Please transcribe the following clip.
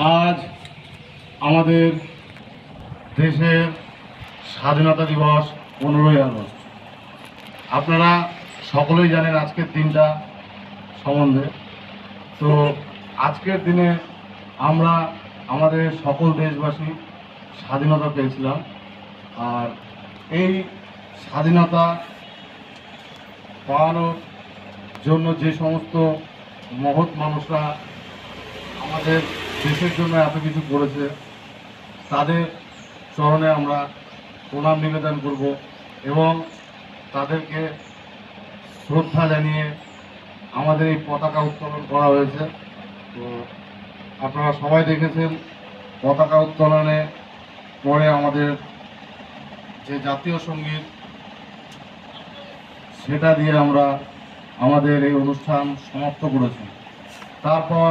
আজ আমাদের দেশের স্বাধীনতা দিবস 15ই আগস্ট। আপনারা সকলেই জানেন আজকের দিনটা সম্বন্ধে। তো আজকের দিনে আমরা আমাদের সকল দেশবাসী স্বাধীনতা পেয়েছিলাম। আর এই স্বাধীনতা পাওয়ানোর জন্য যে সমস্ত মহৎ মানুষরা আমাদের দেশের জন্য এত কিছু করেছে, তাদের চরণে আমরা প্রণাম নিবেদন করব এবং তাদেরকে শ্রদ্ধা জানিয়ে আমাদের এই পতাকা উত্তোলন করা হয়েছে। তো আপনারা সবাই দেখেছেন, পতাকা উত্তোলনে পরে আমাদের যে জাতীয় সঙ্গীত, সেটা দিয়ে আমরা আমাদের এই অনুষ্ঠান সমাপ্ত করেছি। তারপর